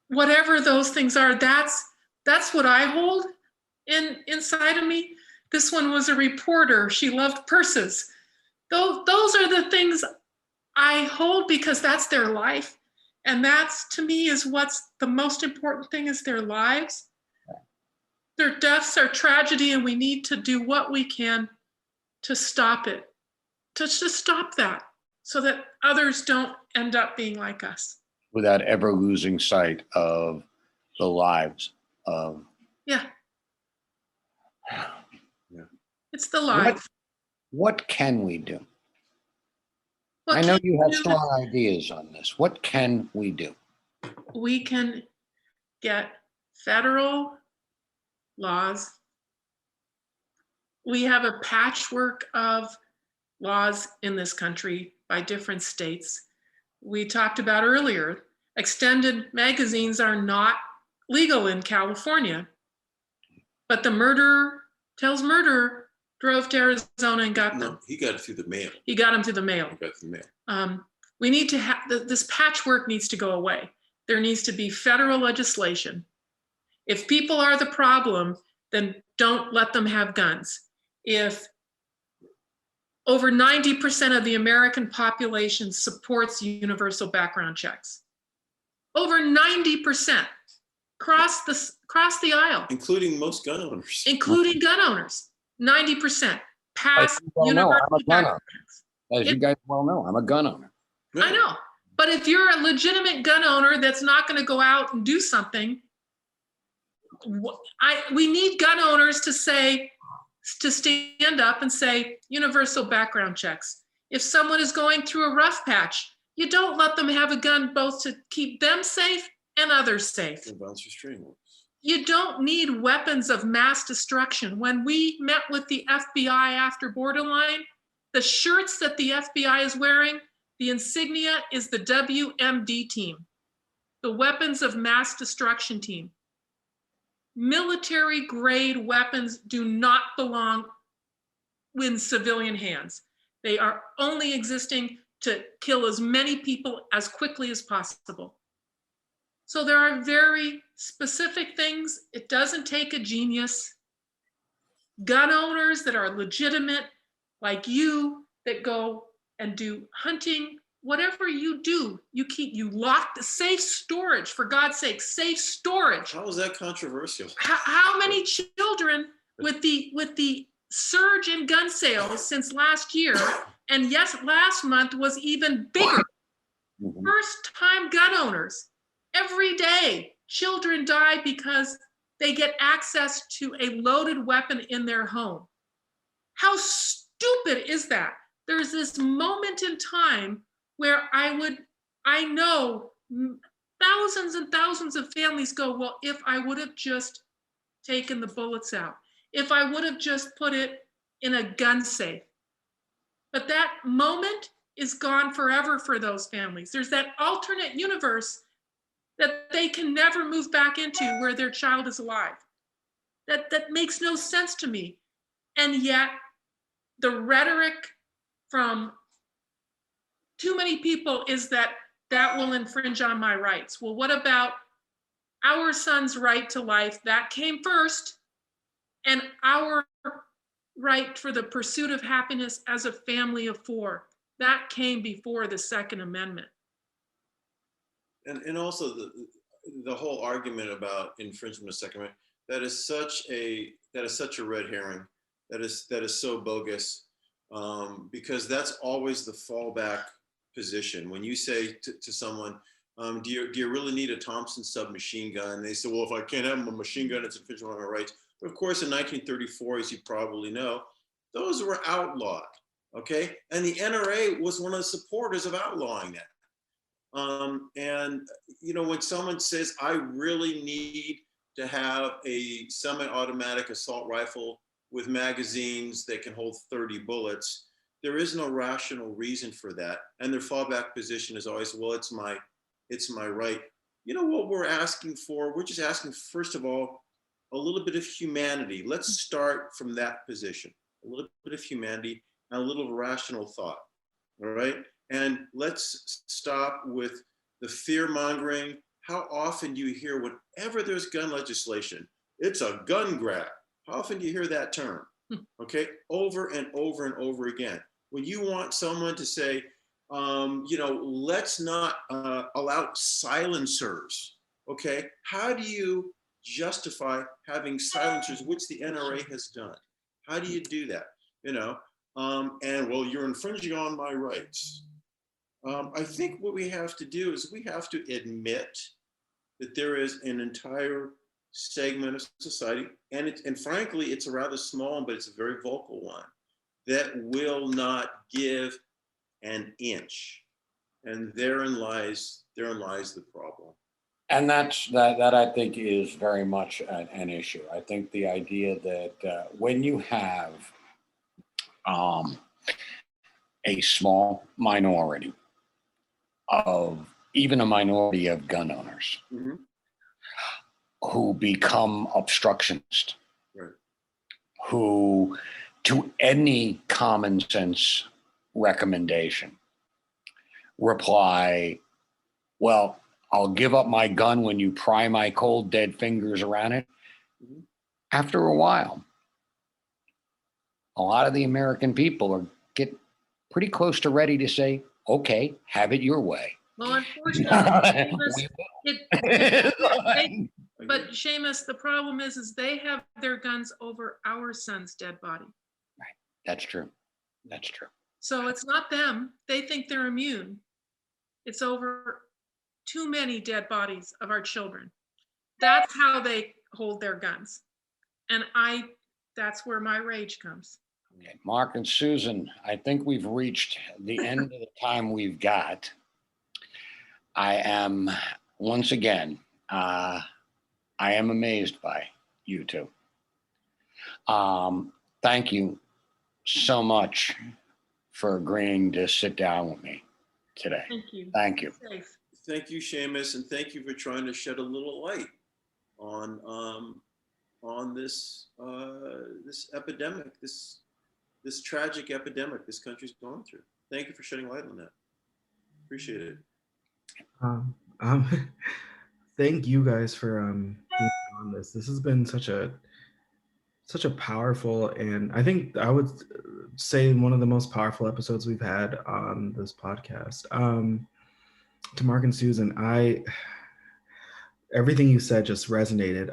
Whatever those things are, that's what I hold inside of me. This one was a reporter. She loved purses. Those are the things I hold because that's their life. And that's, to me, is what's the most important thing, is their lives. Their deaths are tragedy, and we need to do what we can to stop it, to stop that, so that others don't end up being like us. Without ever losing sight of the lives of. Yeah. It's the life. What can we do? What I know can you we have do? strong ideas on this. What can we do? We can get federal laws. We have a patchwork of laws in this country by different states. We talked about earlier, extended magazines are not legal in California, but the murderer tells murderer drove to Arizona and got them. No, he got it through the mail. He got them through the mail. He got it through the mail. We need to have, this patchwork needs to go away. There needs to be federal legislation. If people are the problem, then don't let them have guns. If over 90% of the American population supports universal background checks, over 90%, cross the aisle. Including most gun owners. Including gun owners, 90% pass I'm universal a gun background owner. checks. As you guys well know, I'm a gun owner. I know, but if you're a legitimate gun owner that's not going to go out and do something, we need gun owners to stand up and say universal background checks. If someone is going through a rough patch, you don't let them have a gun, both to keep them safe and others safe. You don't need weapons of mass destruction. When we met with the FBI after Borderline, the shirts that the FBI is wearing, the insignia is the WMD team, the weapons of mass destruction team. Military grade weapons do not belong in civilian hands. They are only existing to kill as many people as quickly as possible. So there are very specific things. It doesn't take a genius. Gun owners that are legitimate, like you, that go and do hunting, whatever you do, you lock the safe storage, for God's sake, safe storage. How is that controversial? How many children with the surge in gun sales since last year, and yes, last month was even bigger. First time gun owners, every day, children die because they get access to a loaded weapon in their home. How stupid is that? There's this moment in time where I know thousands and thousands of families go, well, if I would have just taken the bullets out, if I would have just put it in a gun safe. But that moment is gone forever for those families. There's that alternate universe that they can never move back into where their child is alive. That makes no sense to me. And yet the rhetoric from too many people is that will infringe on my rights. Well, what about our son's right to life? That came first. And our right for the pursuit of happiness as a family of four, that came before the Second Amendment. And also the whole argument about infringement of Second Amendment, that is such a red herring. That is so bogus, because that's always the fallback position. When you say to someone, do you really need a Thompson submachine gun? They say, well, if I can't have a machine gun, it's infringement on my rights. But of course, in 1934, as you probably know, those were outlawed, okay? And the NRA was one of the supporters of outlawing that. And, you know, when someone says, I really need to have a semi-automatic assault rifle with magazines that can hold 30 bullets, there is no rational reason for that. And their fallback position is always, well, it's my right. You know what we're asking for? We're just asking, first of all, a little bit of humanity. Let's start from that position. A little bit of humanity and a little rational thought, all right? And let's stop with the fear mongering. How often do you hear, whenever there's gun legislation, it's a gun grab? How often do you hear that term? Okay, over and over and over again. When you want someone to say, you know, let's not allow silencers, okay? How do you justify having silencers, which the NRA has done? How do you do that? You know, and well, you're infringing on my rights. I think what we have to do is we have to admit that there is an entire segment of society, and frankly, it's a rather small, but it's a very vocal one, that will not give an inch. And therein lies the problem. And that I think is very much an issue. I think the idea that when you have a small minority of, even a minority of gun owners, mm-hmm. who become obstructionist, right. who to any common sense recommendation reply, well, I'll give up my gun when you pry my cold, dead fingers around it. Mm-hmm. After a while, a lot of the American people get pretty close to ready to say, okay, have it your way. Well, unfortunately, but Seamus, the problem is they have their guns over our son's dead body. Right. That's true. That's true. So it's not them. They think they're immune. It's over too many dead bodies of our children. That's how they hold their guns. And that's where my rage comes. Okay, Mark and Susan, I think we've reached the end of the time we've got. I am, once again, I am amazed by you two. Thank you so much for agreeing to sit down with me today. Thank you. Thank you. Safe. Thank you, Seamus, and thank you for trying to shed a little light on this this epidemic, this tragic epidemic this country's going through. Thank you for shedding light on that. Appreciate it. Thank you guys for being on this. This has been such a powerful, and I think I would say one of the most powerful episodes we've had on this podcast. To Mark and Susan, everything you said just resonated.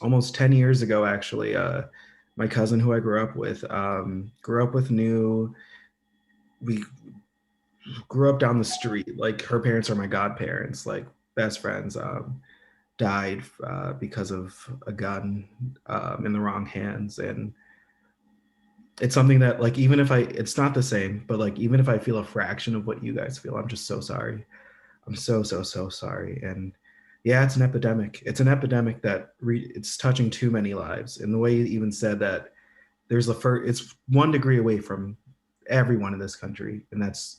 Almost 10 years ago, actually, my cousin who I grew up with we grew up down the street. Like, her parents are my godparents, like best friends, died because of a gun in the wrong hands. And it's something that like, even if it's not the same, but like, even if I feel a fraction of what you guys feel, I'm just so sorry. I'm so sorry. And yeah, it's an epidemic. It's an epidemic that it's touching too many lives. And the way you even said that there's it's 1 degree away from everyone in this country. And that's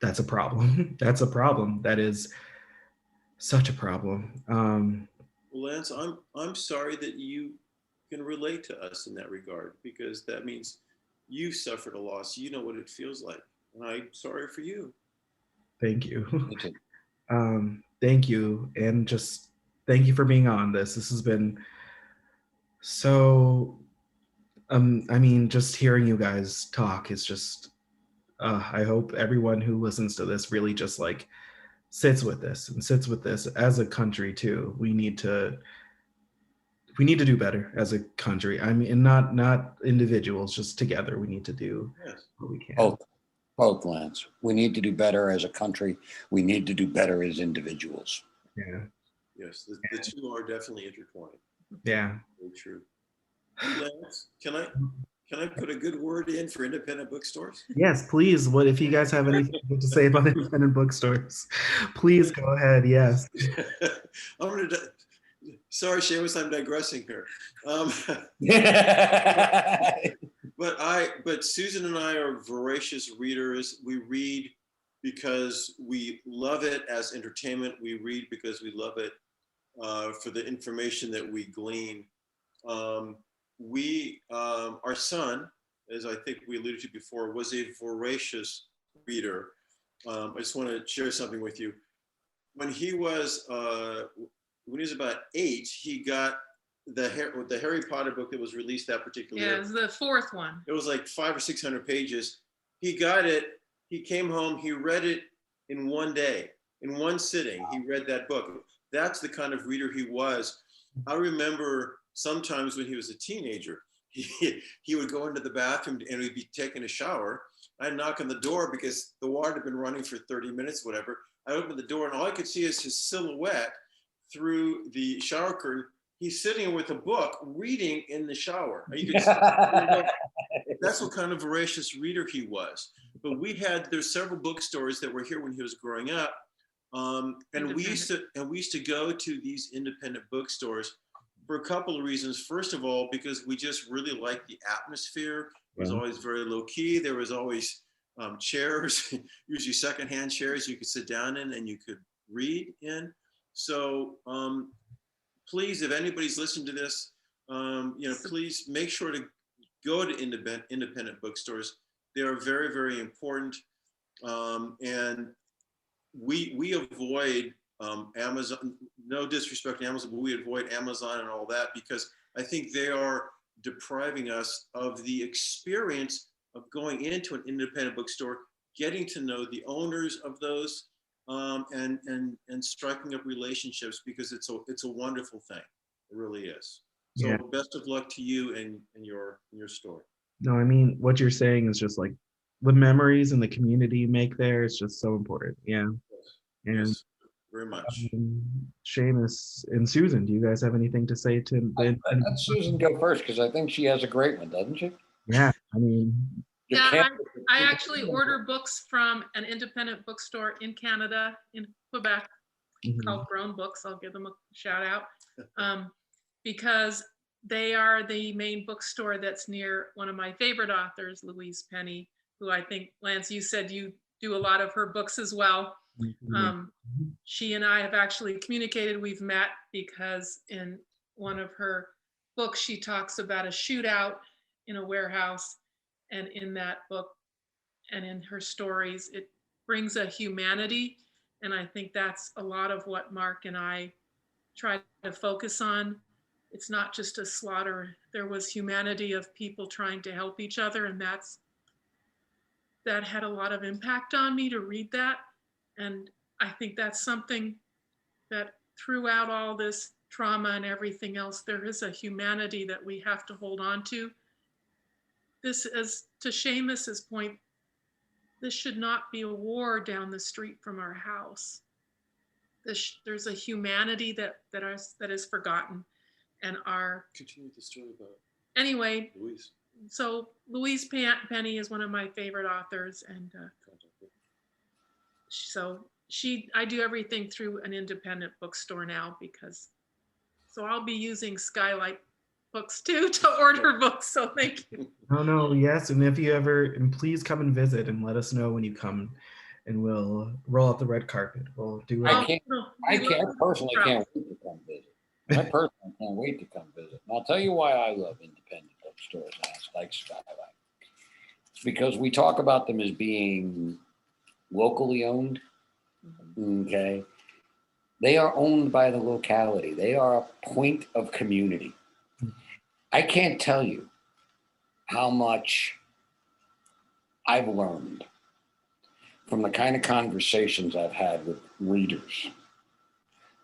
a problem. That's a problem. That is such a problem. Well, Lance, I'm sorry that you can relate to us in that regard, because that means you suffered a loss. You know what it feels like. And I'm sorry for you. Thank you. Me too. Thank you. And just thank you for being on this. This has been so, I mean, just hearing you guys talk is just, I hope everyone who listens to this really just like sits with this as a country too. We need to do better as a country. I mean, and not individuals, just together. We need to do what we can. Both, Lance. We need to do better as a country. We need to do better as individuals. Yeah. Yes, the two are definitely intertwined. Yeah. Very true. Lance, can I put a good word in for independent bookstores? Yes, please. What if you guys have anything to say about independent bookstores? Please go ahead. Yes. Sorry, Seamus, I'm digressing here. But Susan and I are voracious readers. We read because we love it as entertainment. We read because we love it for the information that we glean. Our son, as I think we alluded to before, was a voracious reader. I just want to share something with you. When he was about 8, he got the Harry Potter book that was released that particular year. Yeah, it was the 4th one. It was like 500 or 600 pages. He got it. He came home. He read it in one day, in one sitting. He read that book. That's the kind of reader he was. I remember sometimes when he was a teenager, he would go into the bathroom and he'd be taking a shower. I'd knock on the door because the water had been running for 30 minutes, whatever. I opened the door and all I could see is his silhouette through the shower curtain. He's sitting with a book, reading in the shower. You could see, that's what kind of voracious reader he was. But there's several bookstores that were here when he was growing up. And we used to go to these independent bookstores for a couple of reasons. First of all, because we just really liked the atmosphere. It was always very low key. There was always chairs, usually secondhand chairs you could sit down in and you could read in. So please, if anybody's listening to this, please make sure to go to independent bookstores. They are very, very important. And we avoid Amazon, no disrespect to Amazon, but we avoid Amazon and all that because I think they are depriving us of the experience of going into an independent bookstore, getting to know the owners of those, and striking up relationships, because it's a wonderful thing. It really is. So best of luck to you and your store. No, I mean, what you're saying is just like the memories and the community you make there is just so important. Yeah. And yes, very much. Seamus and Susan, do you guys have anything to say to Let Susan go first, because I think she has a great one, doesn't she? Yeah, I mean. Yeah, I actually order books from an independent bookstore in Canada, in Quebec, called Grown Books. I'll give them a shout out, because they are the main bookstore that's near one of my favorite authors, Louise Penny, who I think, Lance, you said you do a lot of her books as well. She and I have actually communicated. We've met because in one of her books, she talks about a shootout in a warehouse. And in that book and in her stories, it brings a humanity. And I think that's a lot of what Mark and I try to focus on. It's not just a slaughter. There was humanity of people trying to help each other. And that had a lot of impact on me to read that. And I think that's something that throughout all this trauma and everything else, there is a humanity that we have to hold on to. This, as to Seamus's point, this should not be a war down the street from our house. There's a humanity that is forgotten, and our continue the story about anyway. Louise. So Louise Penny is one of my favorite authors, and I do everything through an independent bookstore now so I'll be using SKYLIT books too to order books. So thank you. No, yes, and if you ever, and please come and visit and let us know when you come, and we'll roll out the red carpet. We'll do it. I personally can't wait to come visit. I personally can't wait to come visit. And I'll tell you why I love independent bookstores like SKYLIT. It's because we talk about them as being locally owned. Okay. They are owned by the locality. They are a point of community. I can't tell you how much I've learned from the kind of conversations I've had with readers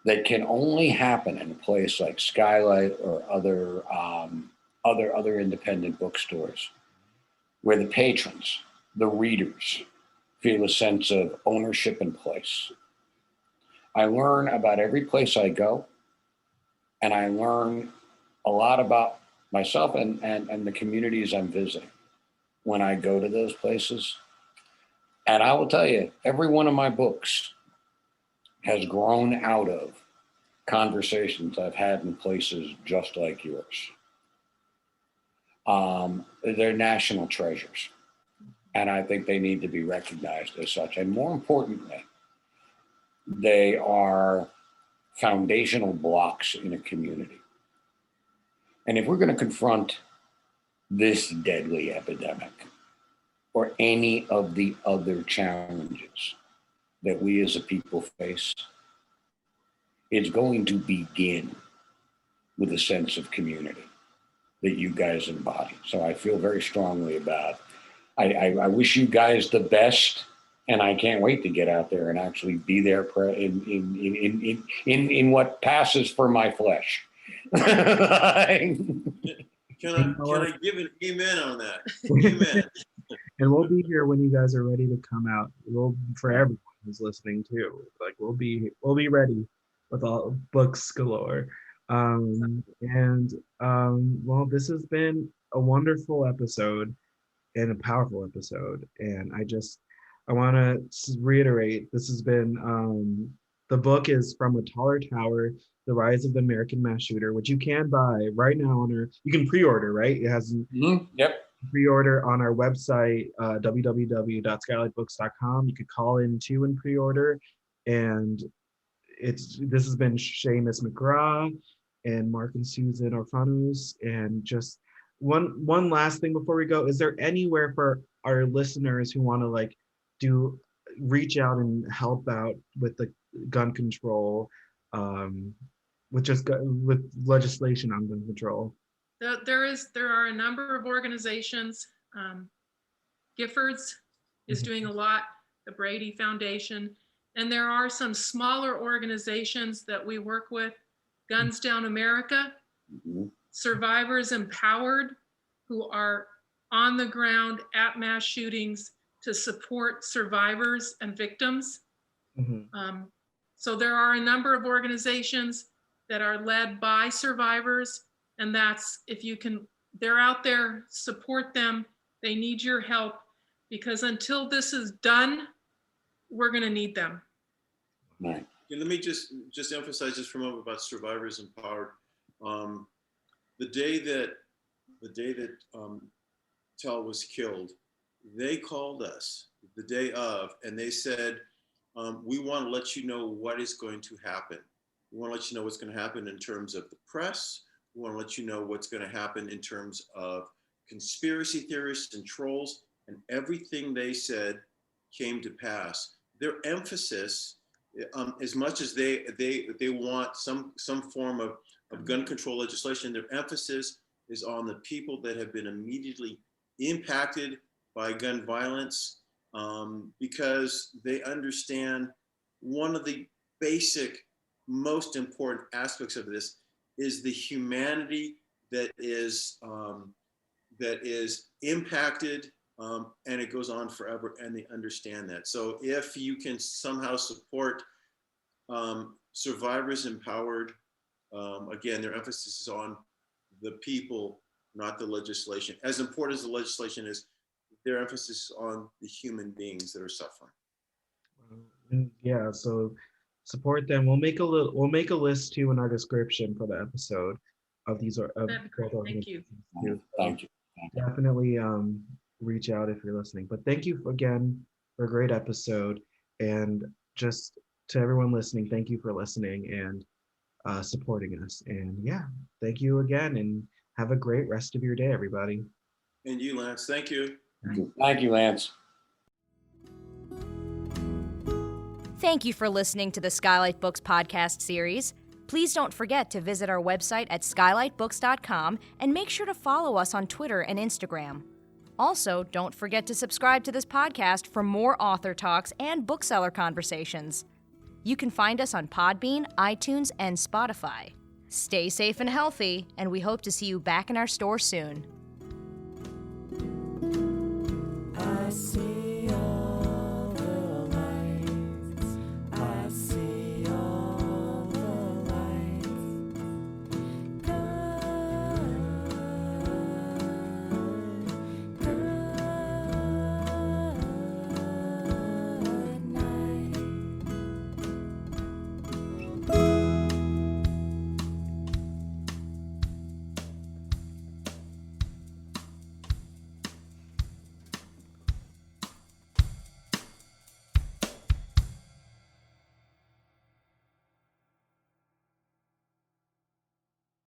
that can only happen in a place like SKYLIT or other independent bookstores, where the patrons, the readers, feel a sense of ownership and place. I learn about every place I go, and I learn a lot about myself and the communities I'm visiting when I go to those places. And I will tell you, every one of my books has grown out of conversations I've had in places just like yours. They're national treasures, and I think they need to be recognized as such. And more importantly, they are foundational blocks in a community. And if we're going to confront this deadly epidemic or any of the other challenges that we as a people face, it's going to begin with a sense of community that you guys embody. So I feel very strongly about, I wish you guys the best, and I can't wait to get out there and actually be there in what passes for my flesh. Can I give an amen on that? Amen. And we'll be here when you guys are ready to come out. For everyone who's listening too. Like we'll be ready with all books galore. Well, this has been a wonderful episode and a powerful episode. And I want to reiterate, this has been, the book is From a Taller Tower, The Rise of the American Mass Shooter, which you can buy right now you can pre-order, right? It has pre-order on our website, www.skylitbooks.com. You could call in too and pre-order. And this has been Seamus McGraw and Mark and Susan Orfanos. And just one last thing before we go, is there anywhere for our listeners who want to reach out and help out with the gun control, with legislation on gun control? There are a number of organizations. Giffords is doing a lot, the Brady Foundation, and there are some smaller organizations that we work with, Guns Down America, Survivors Empowered, who are on the ground at mass shootings to support survivors and victims. So there are a number of organizations that are led by survivors, and they're out there, support them. They need your help, because until this is done, we're going to need them. Right. Yeah, let me just emphasize just for a moment about Survivors Empowered. The day that Tell was killed, they called us the day of, and they said, we want to let you know what is going to happen. We want to let you know what's going to happen in terms of the press. We want to let you know what's going to happen in terms of conspiracy theorists and trolls, and everything they said came to pass. Their emphasis, as much as they want some form of gun control legislation, their emphasis is on the people that have been immediately impacted by gun violence, because they understand one of the basic, most important aspects of this is the humanity that is impacted, and it goes on forever, and they understand that. So if you can somehow support Survivors Empowered, again, their emphasis is on the people not the legislation. As important as the legislation is, their emphasis on the human beings that are suffering. Yeah, so support them. We'll make a list too in our description for the episode of these of That'd be great. both Thank you. organizations, too. Thank you. Definitely reach out if you're listening. But thank you again for a great episode, and just to everyone listening, thank you for listening and supporting us. And yeah, thank you again, and have a great rest of your day, everybody. And you, Lance, thank you. Thank you, Lance. Thank you for listening to the Skylight Books podcast series. Please don't forget to visit our website at skylightbooks.com and make sure to follow us on Twitter and Instagram. Also, don't forget to subscribe to this podcast for more author talks and bookseller conversations. You can find us on Podbean, iTunes, and Spotify. Stay safe and healthy, and we hope to see you back in our store soon. I see